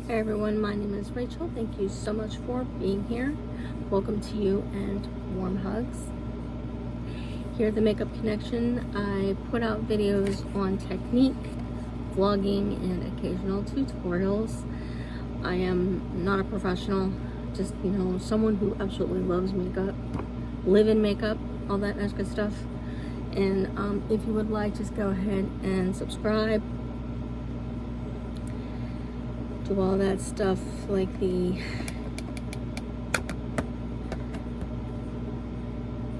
Hey everyone, my name is Rachel. Thank you so much for being here. Welcome to you and warm hugs. Here at the Makeup Connection, I put out videos on technique, vlogging, and occasional tutorials. I am not a professional, just, someone who absolutely loves makeup, live in makeup, all that nice good stuff. And if you would like, just go ahead and subscribe. Do all that stuff, like the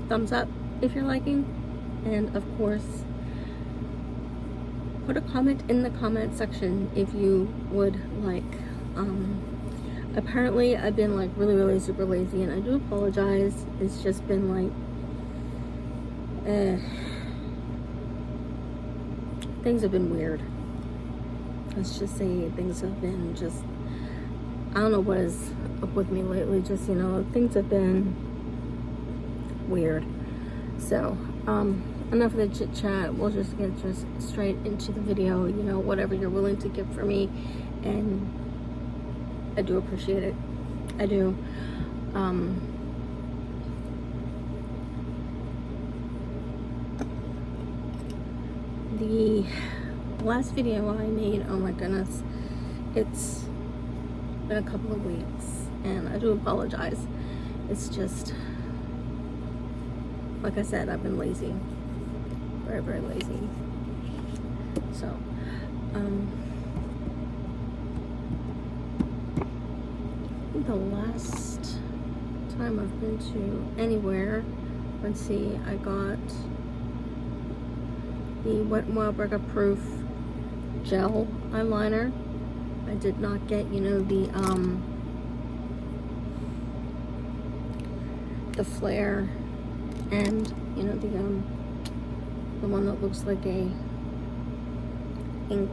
thumbs up if you're liking, and of course put a comment in the comment section if you would like. Apparently I've been like really super lazy, and I do apologize. It's just been like things have been weird. Let's just say things have been just, I don't know what is up with me lately. Just, things have been weird. So, enough of the chit chat. We'll just get straight into the video, whatever you're willing to give for me. And I do appreciate it. I do. The last video I made, oh my goodness, it's been a couple of weeks, and I do apologize. It's just, like I said, I've been lazy, very lazy. So I think the last time I've been to anywhere, let's see, I got the Wet n Wild Breakup Proof gel eyeliner. I did not get, the flare and, the one that looks like a ink.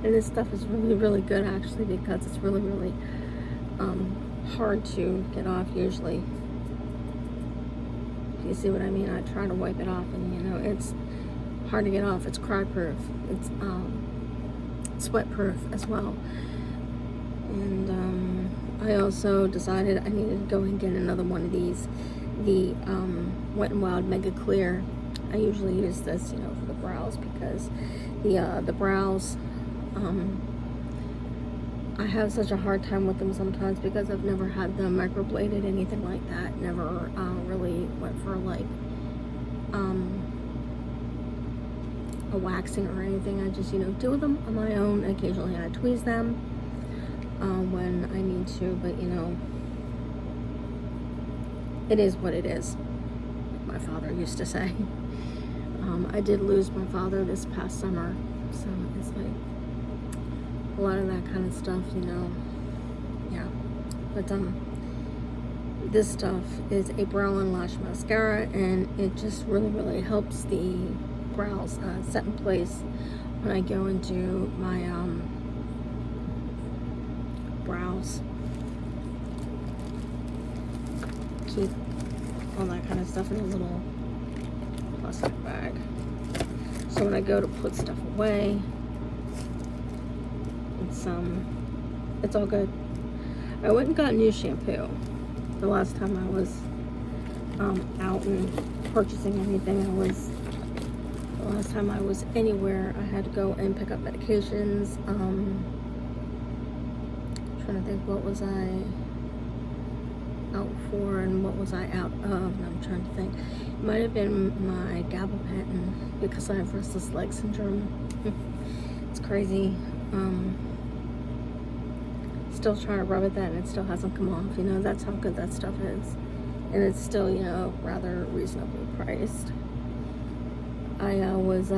And this stuff is really good, actually, because it's really hard to get off usually. You see what I mean? I try to wipe it off, and it's hard to get off. It's cry proof. It's sweat proof as well. And I also decided I needed to go and get another one of these, the Wet n Wild Mega Clear. I usually use this, for the brows, because the brows, I have such a hard time with them sometimes because I've never had them microbladed, anything like that. Never really went for like a waxing or anything. I just, do them on my own. Occasionally I tweeze them when I need to, but it is what it is, my father used to say. I did lose my father this past summer, so it's like a lot of that kind of stuff, yeah. But this stuff is a brow and lash mascara, and it just really helps the brows set in place when I go and do my brows. Keep all that kind of stuff in a little plastic bag, so when I go to put stuff away, it's all good. I went and got new shampoo the last time I was out and purchasing anything. The last time I was anywhere, I had to go and pick up medications. Trying to think, what was I out for and what was I out of? And I'm trying to think. It might have been my gabapentin, because I have restless leg syndrome. It's crazy. Still trying to rub at that, and it still hasn't come off. That's how good that stuff is, and it's still, rather reasonably priced. I was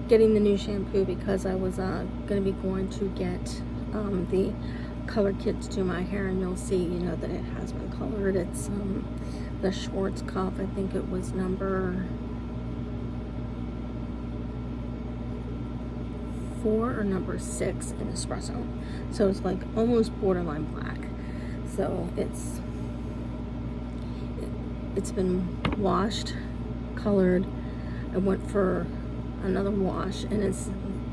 getting the new shampoo because I was going to be going to get the color kit to do my hair, and you'll see, that it has been colored. It's the Schwarzkopf. I think it was number 4 or number 6 in espresso, so it's like almost borderline black. So it's been washed, colored, I went for another wash and it's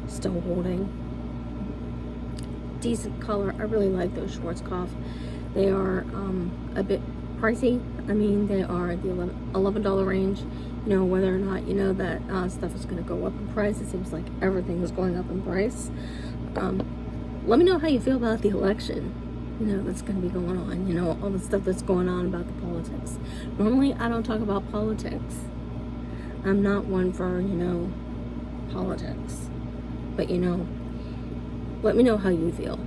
still holding. Decent color. I really like those Schwarzkopf. They are a bit pricey. I mean, they are the $11 range. You know, whether or not you know that stuff is going to go up in price. It seems like everything is going up in price. Let me know how you feel about the election, you know, that's going to be going on. You know, all the stuff that's going on about the politics. Normally, I don't talk about politics. I'm not one for, you know, politics. But, you know, let me know how you feel.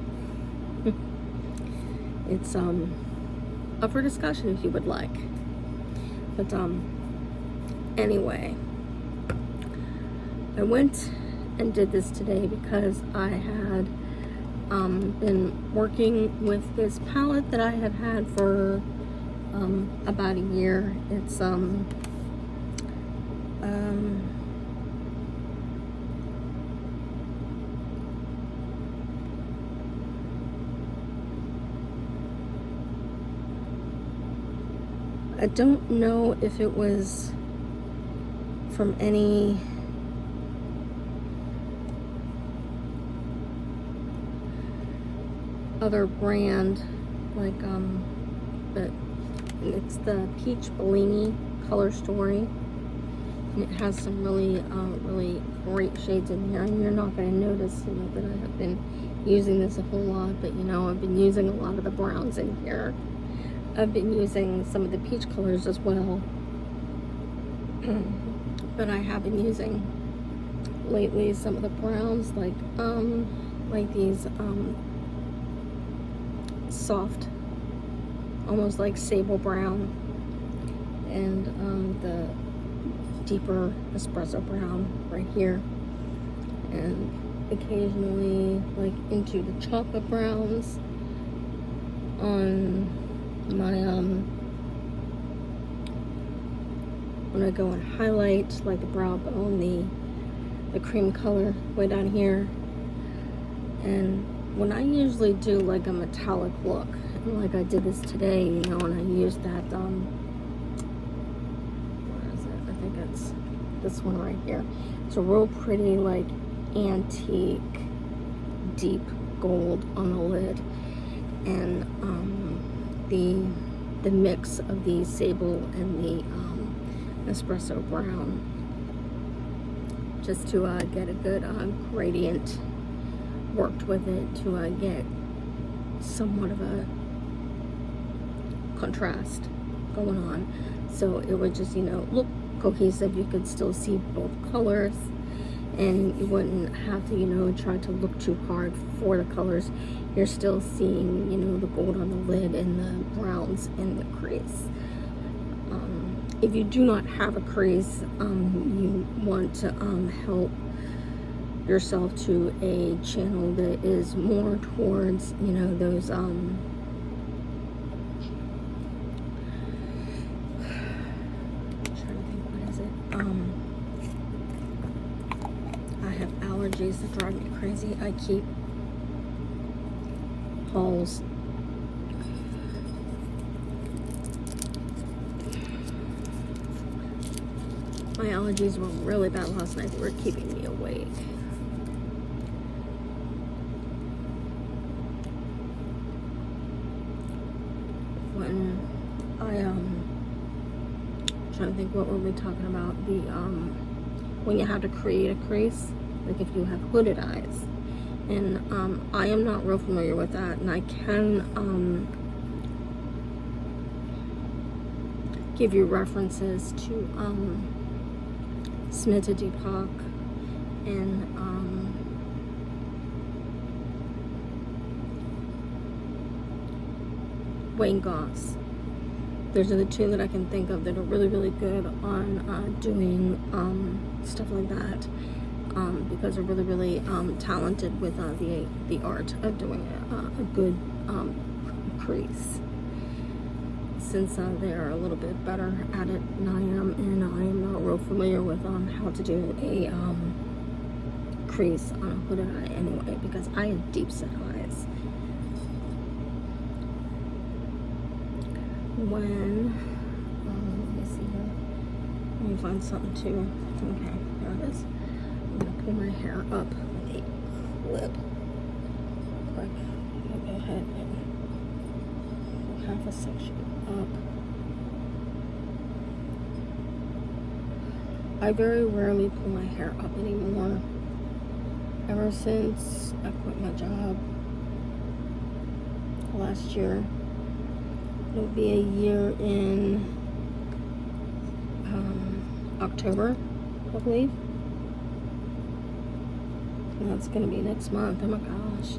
It's up for discussion if you would like. But anyway, I went and did this today because I had been working with this palette that I have had for about a year. It's I don't know if it was from any other brand, like but it's the Peach Bellini Color Story, and it has some really really great shades in here, and you're not going to notice, you know, that I have been using this a whole lot, but you know, I've been using a lot of the browns in here. I've been using some of the peach colors as well, but I have been using lately some of the browns, like these soft, almost like sable brown, and the deeper espresso brown right here, and occasionally like into the chocolate browns on my when I go and highlight, like the brow bone, the cream color way down here. And when I usually do like a metallic look, like I did this today, you know, and I used that where is it? I think it's this one right here. It's a real pretty, like, antique deep gold on the lid, and the mix of the sable and the espresso brown, just to get a good gradient worked with it, to get somewhat of a contrast going on, so it would just, you know, look cohesive. You could still see both colors, and you wouldn't have to, you know, try to look too hard for the colors. You're still seeing, you know, the gold on the lid and the browns in the crease. If you do not have a crease, you want to help yourself to a channel that is more towards, you know, those I'm trying to think, what is it? I have allergies that drive me crazy. I keep Halls. My allergies were really bad last night. They were keeping me awake. When I'm trying to think, what were we talking about? The when you have to create a crease, like if you have hooded eyes. And I am not real familiar with that, and I can give you references to Smita Deepak and Wayne Goss. Those are the two that I can think of that are really, really good on doing stuff like that, because they're really, really talented with the art of doing a good crease. Since they are a little bit better at it than I am, and I am not real familiar with how to do a crease on a hooded eye anyway, because I have deep set eyes. When let me see here, me find something too. Okay, there it is. I'm gonna pull my hair up with a clip. Quick, I'll go ahead and pull half a section up. I very rarely pull my hair up anymore. Ever since I quit my job last year. It'll be a year in October, I believe. And that's gonna be next month. Oh my gosh.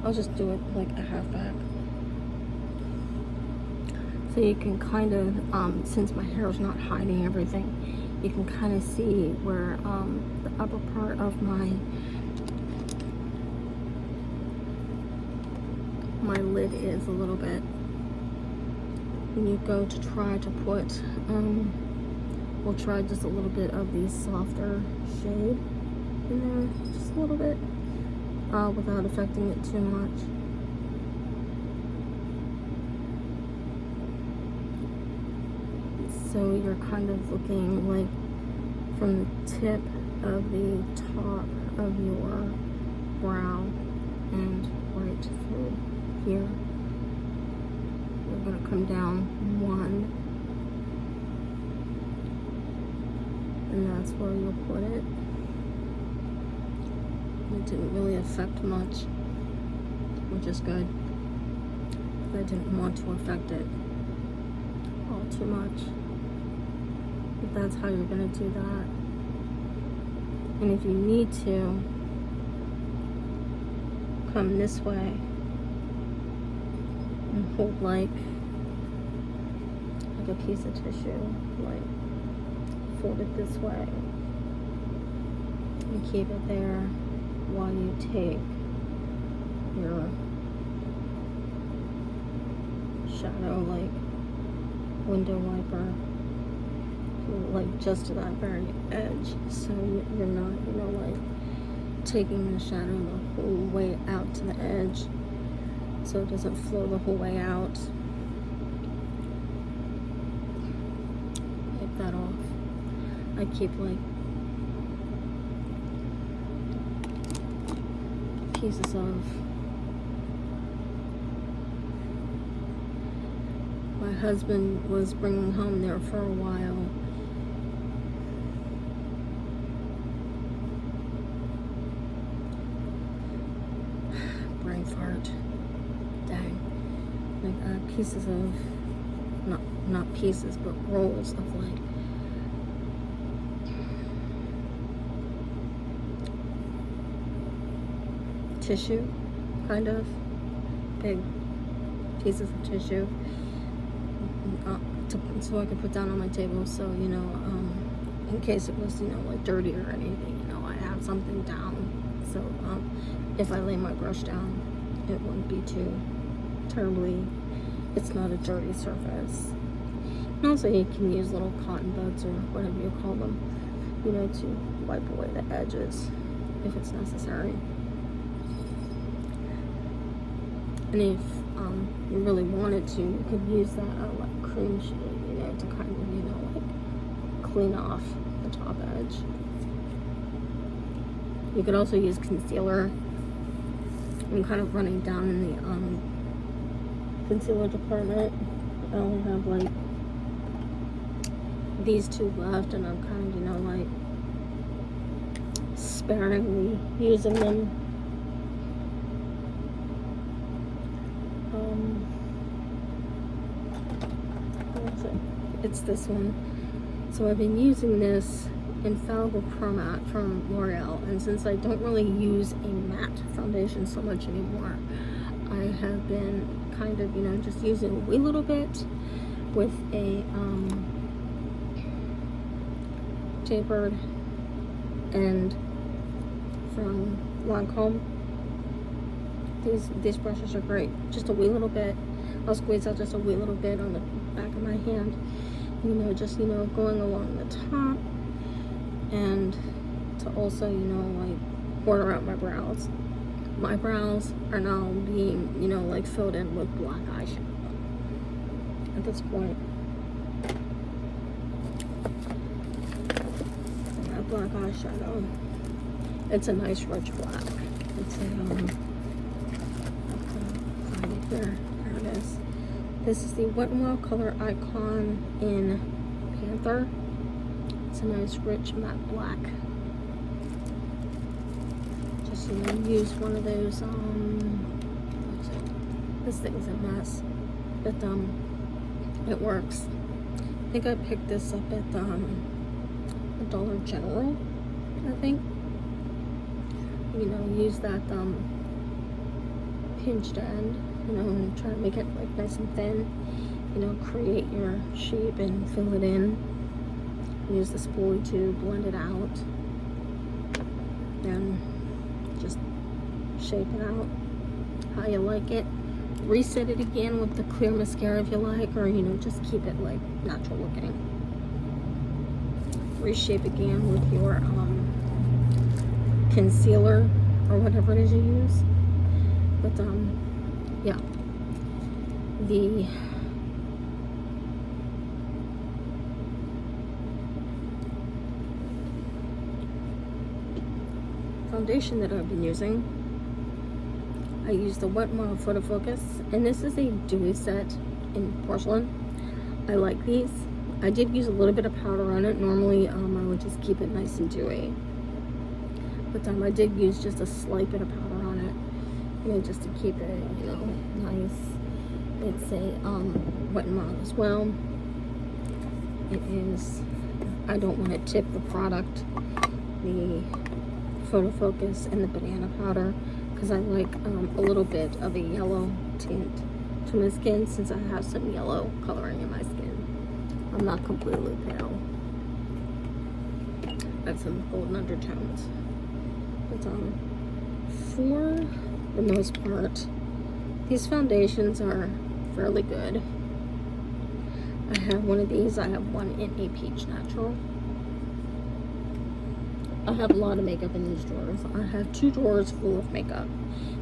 I'll just do it like a half back. So you can kind of, since my hair is not hiding everything, you can kind of see where the upper part of my lid is a little bit. When you go to try to put, we'll try just a little bit of the softer shade in there, just a little bit, without affecting it too much. So you're kind of looking like from the tip of the top of your brow and right through here. You're going to come down one, and that's where you'll put it. It didn't really affect much, which is good. I didn't want to affect it all too much. But that's how you're going to do that. And if you need to, come this way and hold like a piece of tissue, like fold it this way and keep it there while you take your shadow, like window wiper, like just to that very edge, so you're not, like taking the shadow the whole way out to the edge, so it doesn't flow the whole way out. Wipe that off. I keep like pieces of my husband was bringing home there for a while. Brain fart. Dang. Like pieces of, not pieces, but rolls of like tissue, kind of big pieces of tissue, so I could put down on my table, so in case it was like dirty or anything, I have something down, so if I lay my brush down, it wouldn't be too terribly, it's not a dirty surface. And also you can use little cotton buds or whatever you call them, to wipe away the edges if it's necessary. And if you really wanted to, you could use that like cream shade, to kind of, like clean off the top edge. You could also use concealer. I'm kind of running down in the concealer department. I only have like these two left, and I'm kind of, like sparingly using them. It's this one. So I've been using this Infallible Pro Matte from L'Oreal, and since I don't really use a matte foundation so much anymore, I have been kind of, just using a wee little bit with a tapered end from Lancome. These brushes are great. Just a wee little bit. I'll squeeze out just a wee little bit on the back of my hand. Just going along the top, and to also like border out my brows. My brows are now being like filled in with black eyeshadow at this point. black eyeshadow. It's a nice rich black. It's a, I'll find it here. There it is. This is the Wet n Wild Color Icon in Panther. It's a nice rich matte black. Just, you know, use one of those, this thing's a mess, but it works. I think I picked this up at Dollar General, I think. You know, use that pinched end, you know, and try to make it like nice and thin. You know, create your shape and fill it in. Use the spoolie to blend it out. And just shape it out how you like it. Reset it again with the clear mascara if you like, or, you know, just keep it like natural looking. Reshape again with your concealer or whatever it is you use. But yeah, the foundation that I've been using, I use the Wet n Wild Photo Focus, and this is a dewy set in porcelain. I like these. I did use a little bit of powder on it. Normally, I would just keep it nice and dewy. But I did use just a slight bit of powder on it, you know, just to keep it, you know, nice. It's a Wet n Wild as well. It is, I don't want to tip the product, the Photo Focus and the banana powder, because I like a little bit of a yellow tint to my skin, since I have some yellow coloring in my skin. I'm not completely pale. I have some golden undertones. But for the most part, these foundations are fairly good. I have one of these. I have one in a peach natural. I have a lot of makeup in these drawers. I have 2 drawers full of makeup,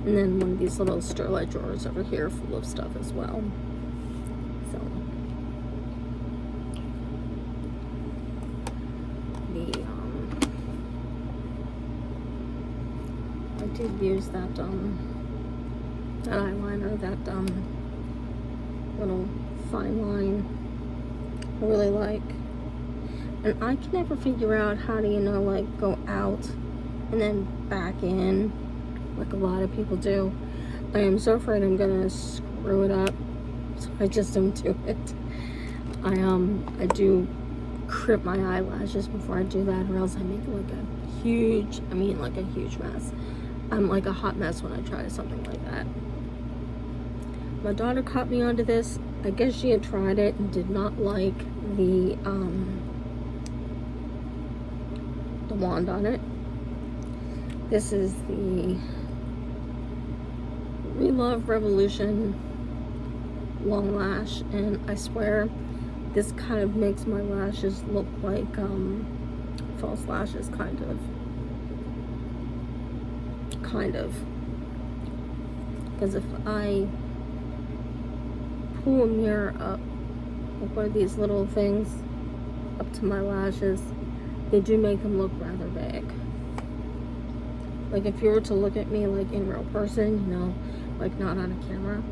and then one of these little Sterlite drawers over here full of stuff as well. So the I did use that that eyeliner, that little fine line. I really like. And I can never figure out how to, you know, like go out and then back in like a lot of people do. I am so afraid I'm gonna screw it up, so I just don't do it. I do crimp my eyelashes before I do that, or else I make like a huge, like a huge mess. I'm like a hot mess when I try something like that. My daughter caught me onto this. I guess she had tried it and did not like the wand on it. This is the Relove Revolution long lash, and I swear this kind of makes my lashes look like false lashes, kind of, because if I pull a mirror up, like one of these little things up to my lashes, they do make them look rather big. Like if you were to look at me like in real person, you know, like not on a camera,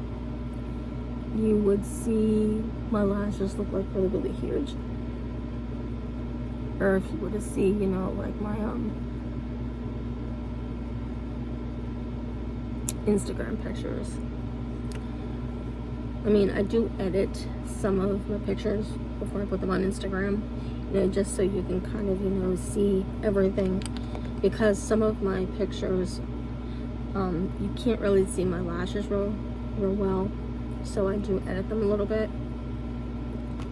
you would see my lashes look like really, really huge. Or if you were to see, you know, like my Instagram pictures. I do edit some of my pictures before I put them on Instagram, you know, just so you can kind of, you know, see everything, because some of my pictures, you can't really see my lashes real well, so I do edit them a little bit.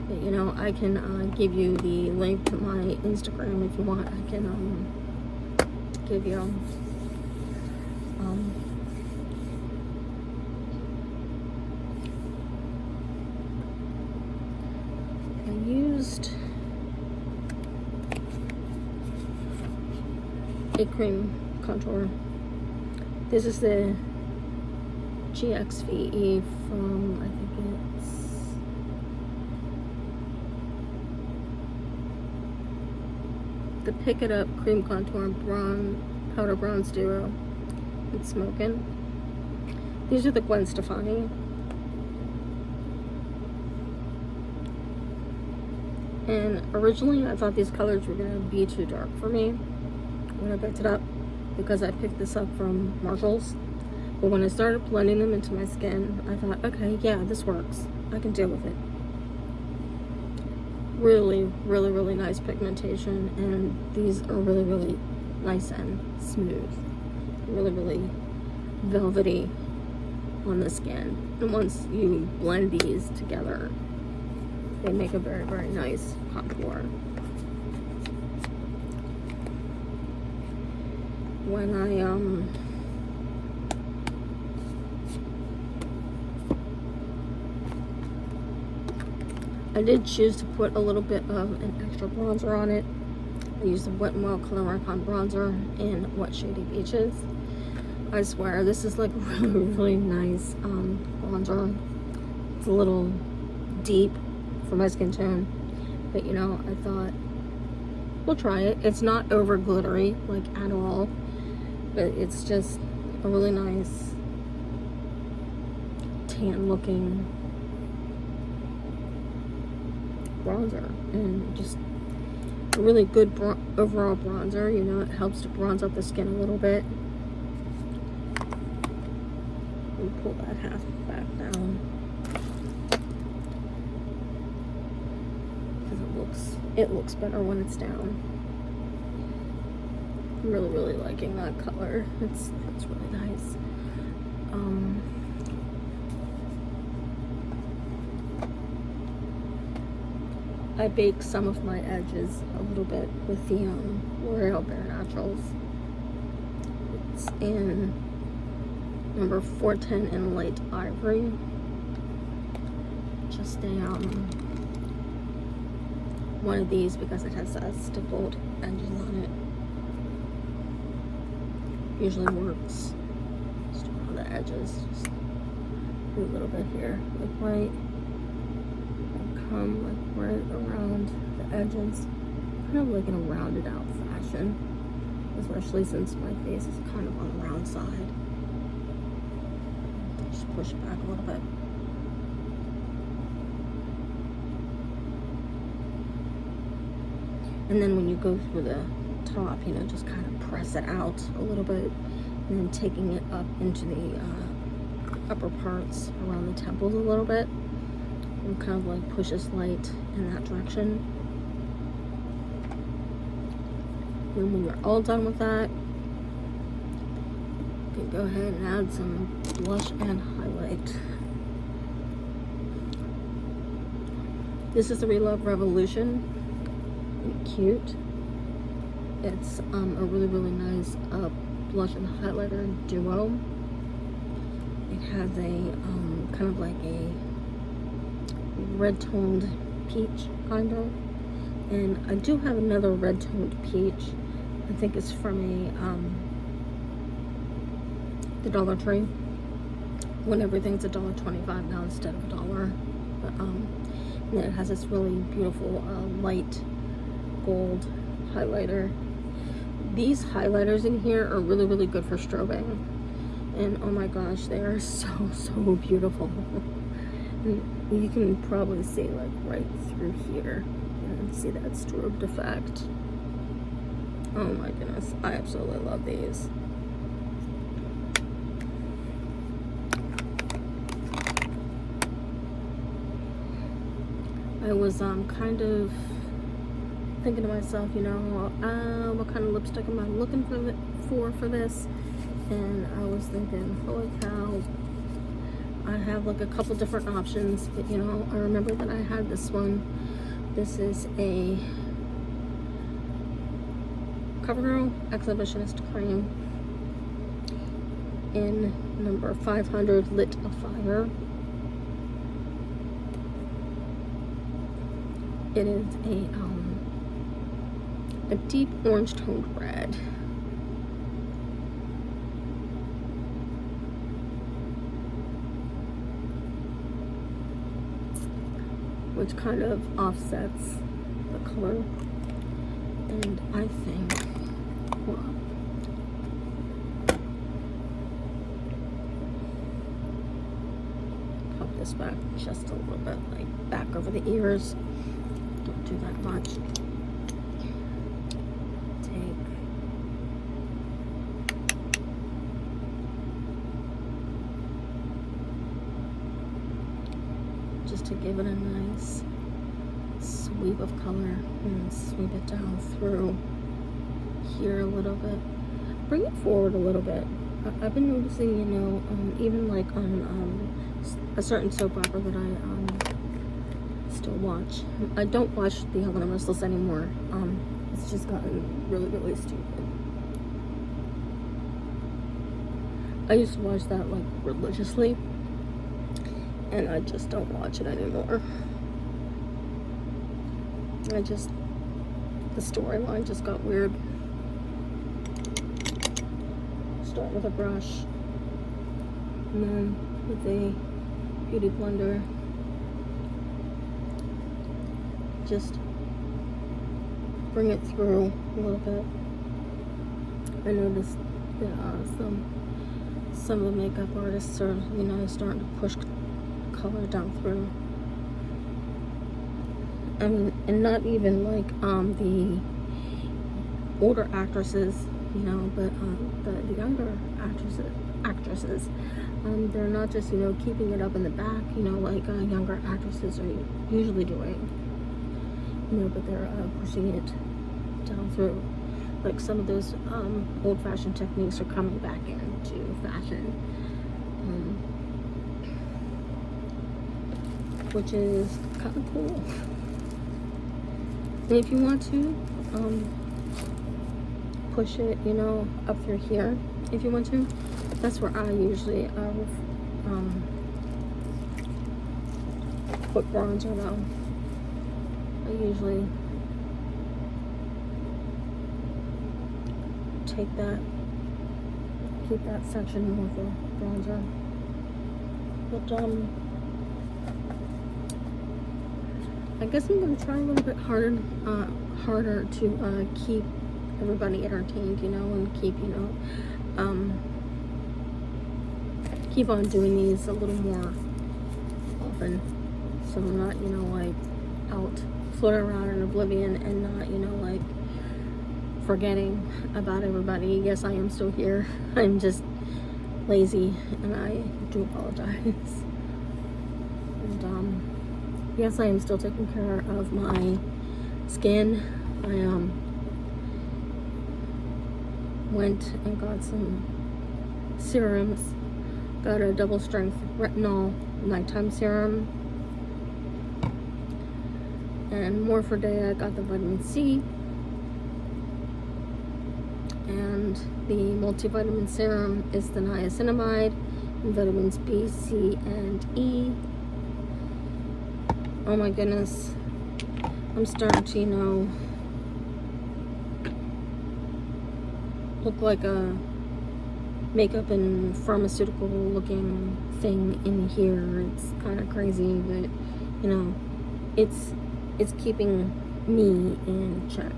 But, you know, I can give you the link to my Instagram if you want. I can give you I used a cream contour. This is the GXVE from, I think it's the Pick It Up Cream Contour Powder Bronze Duo. It's smoking. These are the Gwen Stefani. And originally I thought these colors were going to be too dark for me when I picked it up, because I picked this up from Marshall's. But when I started blending them into my skin, I thought, okay, yeah, this works. I can deal with it. Really, really, really nice pigmentation, and these are really, really nice and smooth. Really, really velvety on the skin. And once you blend these together, they make a very, very nice contour. When I did choose to put a little bit of an extra bronzer on it. I used the Wet n Wild Color Icon bronzer in Wet Shady Beaches. I swear, this is like really, really nice bronzer. It's a little deep for my skin tone, but you know, I thought we'll try it. It's not over glittery like at all, but it's just a really nice tan looking bronzer, and just a really good overall bronzer. You know, it helps to bronze up the skin a little bit. Let me pull that half back down, because it looks better when it's down. I'm really, really liking that color. It's really nice. I baked some of my edges a little bit with the L'Oreal Bare Naturals. It's in number 410 in Light Ivory. Just a one of these, because it has stippled edges on it. Usually works just around the edges. Just do a little bit here, like right. Come like right around the edges, kind of like in a rounded out fashion, especially since my face is kind of on the round side. Just push it back a little bit. And then when you go through the top, you know, just kind of press it out a little bit, and then taking it up into the upper parts around the temples a little bit. And kind of like push this light in that direction. And when you're all done with that, you can go ahead and add some blush and highlight. This is the Relove Revolution. Really cute. It's a really, really nice blush and highlighter duo. It has a kind of like a red toned peach, kind of, and I do have another red toned peach. I think it's from the Dollar Tree, when everything's $1.25 now instead of $1. But and then it has this really beautiful light gold highlighter. These highlighters in here are really, really good for strobing, and oh my gosh, they are so beautiful. And you can probably see like right through here and see that strobed effect. Oh my goodness, I absolutely love these. I was kind of thinking to myself, you know, what kind of lipstick am I looking for this? And I was thinking, holy cow, I have like a couple different options, but you know, I remember that I had this one. This is a CoverGirl Exhibitionist Cream in number 500 Lit Afire. It is a deep orange toned red. Which kind of offsets the color. And I think, hold on. Pop this back just a little bit, like back over the ears. Don't do that much. Just to give it a nice sweep of color and sweep it down through here a little bit. Bring it forward a little bit. I've been noticing, you know, even like on a certain soap opera that I still watch. I don't watch The Young and the Restless anymore. It's just gotten really, really stupid. I used to watch that like religiously, and I just don't watch it anymore. The storyline just got weird. Start with a brush, and then with a beauty blender, just bring it through a little bit. I noticed that some of the makeup artists are, you know, starting to push color down through. I mean, and not even like the older actresses, you know, but the younger actresses, they're not just, you know, keeping it up in the back, you know, like younger actresses are usually doing, you know, but they're pushing it down through. Like some of those old-fashioned techniques are coming back into fashion. Which is kind of cool. And if you want to push it, you know, up through here, if you want to, that's where I usually put bronzer though. I usually take that, keep that section with the bronzer. But I guess I'm going to try a little bit harder to keep everybody entertained, you know, and keep, you know, keep on doing these a little more often, so I'm not, you know, like out floating around in oblivion and not, you know, like forgetting about everybody. Yes, I am still here. I'm just lazy, and I do apologize. And yes, I am still taking care of my skin. I went and got some serums. Got a double strength retinol nighttime serum. And more for day, I got the vitamin C. And the multivitamin serum is the niacinamide and vitamins B, C, and E. Oh my goodness, I'm starting to, you know, look like a makeup and pharmaceutical looking thing in here. It's kind of crazy, but you know, it's keeping me in check.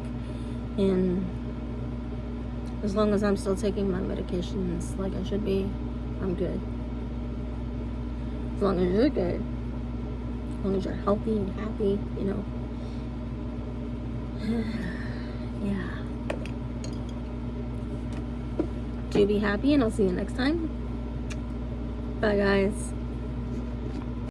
And as long as I'm still taking my medications like I should be, I'm good. As long as you're good. As long as you're healthy and happy, you know. Yeah. Do be happy, and I'll see you next time. Bye, guys.